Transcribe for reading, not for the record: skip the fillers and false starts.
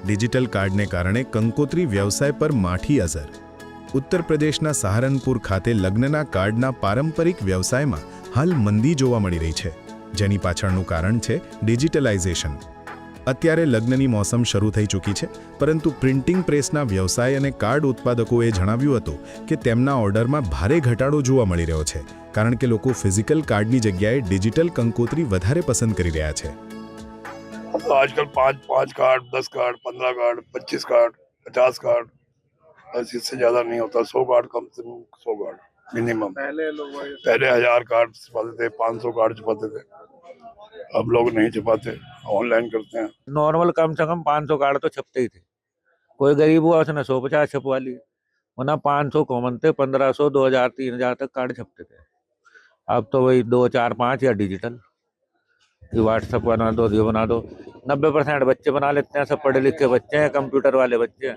Digital કાર્ડને કારણે કંકોત્રી વ્યવસાય પર માઠી અસર. ઉત્તર પ્રદેશના સહારનપુર ખાતે લગ્નના કાર્ડના પારંપરિક વ્યવસાયમાં હાલ મંદી જોવા મળી રહી છે, જેની પાછળનું કારણ છે ડિજિટલાઇઝેશન. અત્યારે લગ્નની મોસમ શરૂ થઈ ચૂકી છે, પરંતુ પ્રિન્ટિંગ પ્રેસના વ્યવસાય અને કાર્ડ ઉત્પાદકોએ જણાવ્યું હતું કે તેમના ઓર્ડરમાં ભારે ઘટાડો જોવા મળી રહ્યો છે, કારણ કે લોકો ફિઝિકલ કાર્ડની જગ્યાએ ડિજિટલ કંકોત્રી વધારે પસંદ કરી રહ્યા છે. आजकल 5 card, 10 card, 15 card, 25 card, 50 card, बस इससे ज्यादा नहीं होता. 100 कार्ड, कम से कम 100 कार्ड मिनिमम. पहले 1000 कार्ड छपाते थे, 500 कार्ड छपाते थे. अब लोग नहीं छपाते, ऑनलाइन करते हैं. नॉर्मल कम से कम 500 कार्ड तो छपते ही थे. कोई गरीब हुआ उसने 150 छपवा लिए, वरना 500 कॉमन थे. 1500, 2000, 3000 तक कार्ड छपते थे. अब तो वही 2, 4, 5 या डिजिटल. व्हाट्सएप बना दो, ये बना दो. 90% बच्चे बना लेते हैं, सब पढ़े लिखे बच्चे हैं, कंप्यूटर वाले बच्चे हैं.